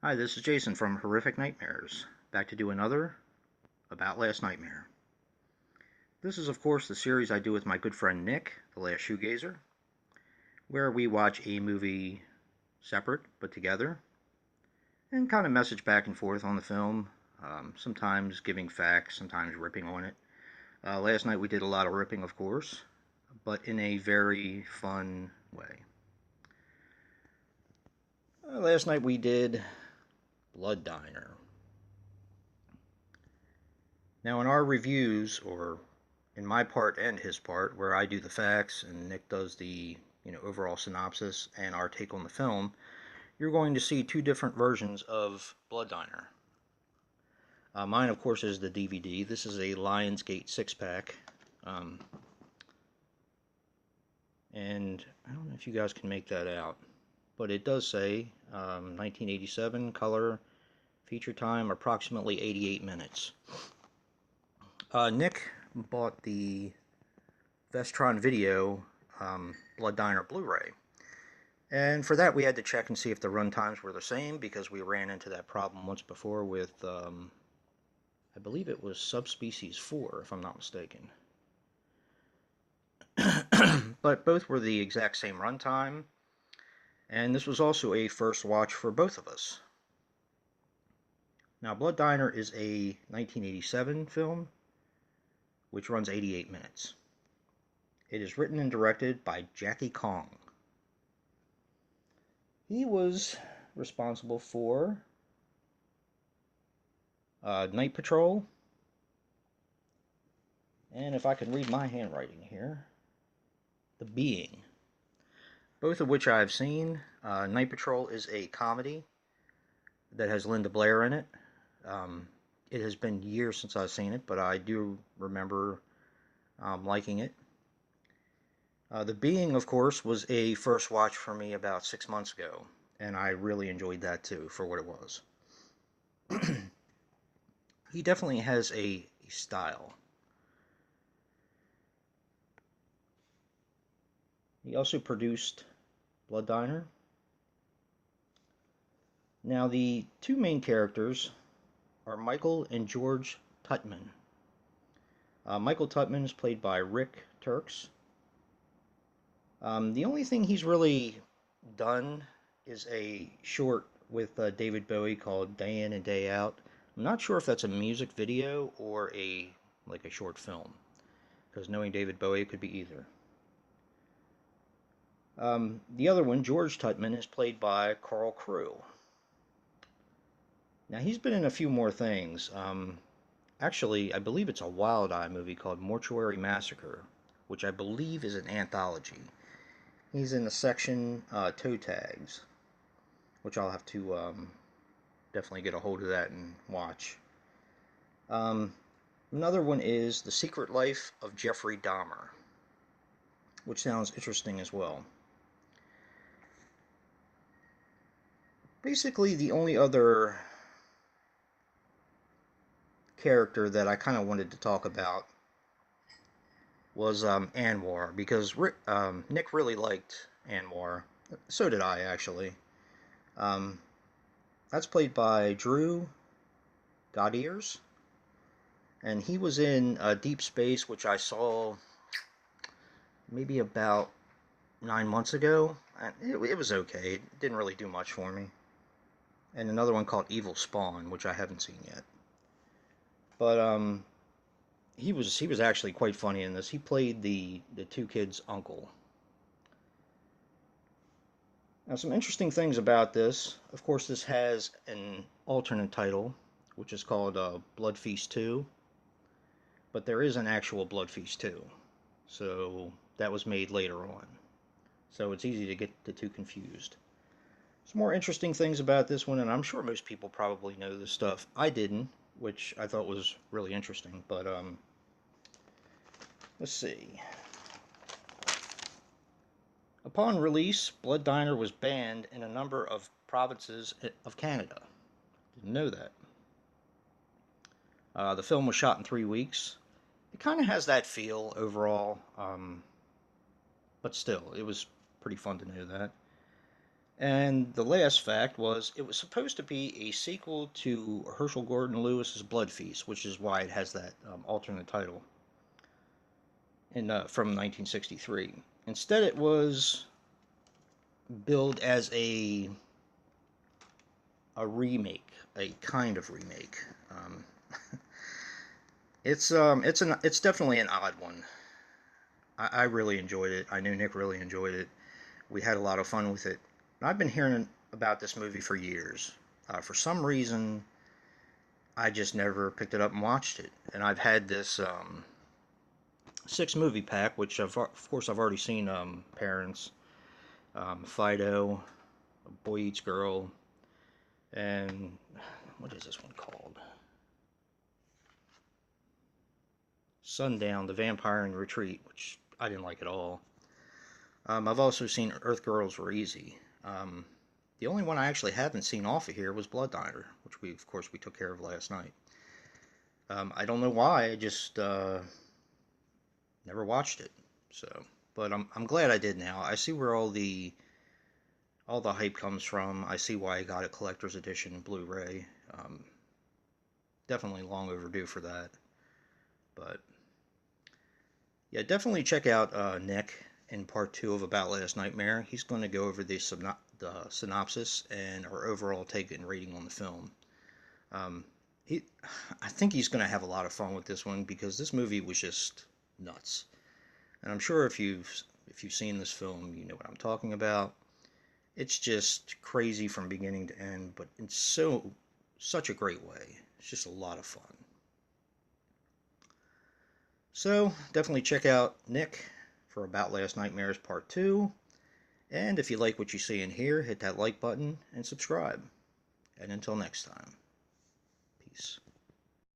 Hi, this is Jason from Horrific Nightmares, back to do another About Last Nightmare. This is, of course, the series I do with my good friend Nick, the Last Shoegazer, where we watch a movie separate but together and kind of message back and forth on the film, sometimes giving facts, sometimes ripping on it. Last night we did a lot of ripping, of course, but in a very fun way. Last night we did Blood Diner. Now, in our reviews, or in my part and his part, where I do the facts and Nick does the overall synopsis and our take on the film, you're going to see two different versions of Blood Diner. Mine, of course, is the DVD. This is a Lionsgate six-pack, and I don't know if you guys can make that out, but it does say 1987 color, feature time approximately 88 minutes. Nick bought the Vestron Video Blood Diner Blu-ray. And for that, we had to check and see if the run times were the same, because we ran into that problem once before with, I believe it was Subspecies 4, if I'm not mistaken. But both were the exact same runtime, and this was also a first watch for both of us. Now, Blood Diner is a 1987 film, which runs 88 minutes. It is written and directed by Jackie Kong. He was responsible for Night Patrol, and if I can read my handwriting here, The Being, both of which I've seen. Night Patrol is a comedy that has Linda Blair in it. It has been years since I've seen it, but I do remember liking it. The Being, of course, was a first watch for me about 6 months ago, and I really enjoyed that too, for what it was. He definitely has a style. He also produced Blood Diner. Now, the two main characters are Michael and George Tutman. Michael Tutman is played by Rick Turks. The only thing he's really done is a short with David Bowie called Day In and Day Out. I'm not sure if that's a music video or a short film, because knowing David Bowie, it could be either. The other one, George Tutman, is played by Carl Crew. Now, he's been in a few more things. Actually, I believe it's a Wild Eye movie called Mortuary Massacre, which I believe is an anthology. He's in the section Toe Tags, which I'll have to definitely get a hold of that and watch. Another one is The Secret Life of Jeffrey Dahmer, which sounds interesting as well. Basically, the only other character that I kind of wanted to talk about was Anwar, because Nick really liked Anwar. So did I, actually. That's played by Drew Goddard, and he was in Deep Space, which I saw maybe about 9 months ago. And it was okay. It didn't really do much for me. And another one called Evil Spawn, which I haven't seen yet. But he was actually quite funny in this. He played the two kids' uncle. Now, some interesting things about this. Of course, this has an alternate title, which is called Blood Feast 2. But there is an actual Blood Feast 2. So that was made later on. So it's easy to get the two confused. Some more interesting things about this one, and I'm sure most people probably know this stuff. I didn't, which I thought was really interesting. But let's see. Upon release, Blood Diner was banned in a number of provinces of Canada. Didn't know that. The film was shot in 3 weeks. It kind of has that feel overall, but still, it was pretty fun to know that. And the last fact was it was supposed to be a sequel to Herschel Gordon Lewis's Blood Feast, which is why it has that alternate title from 1963. Instead, it was billed as a remake, a kind of remake. Um, it's definitely an odd one. I really enjoyed it. I knew Nick really enjoyed it. We had a lot of fun with it. I've been hearing about this movie for years. For some reason, I just never picked it up and watched it. And I've had this six movie pack, which of course I've already seen. Parents, Fido, Boy Eats Girl, and what is this one called? Sundown, The Vampire in Retreat, which I didn't like at all. I've also seen Earth Girls Were Easy. The only one I actually haven't seen off of here was Blood Diner, which of course we took care of last night. I don't know why, I just never watched it. So, but I'm glad I did now. I see where all the hype comes from. I see why I got a collector's edition Blu-ray. Definitely long overdue for that. But yeah, definitely check out Nick in part two of About Last Nightmare. He's going to go over the synopsis and our overall take and rating on the film. Um, he, I think he's going to have a lot of fun with this one because this movie was just nuts. And I'm sure if you've seen this film, you know what I'm talking about. It's just crazy from beginning to end, but in such a great way. It's just a lot of fun. So definitely check out Nick for About Last Nightmares Part 2. And if you like what you see and hear, hit that like button and subscribe. And until next time, peace.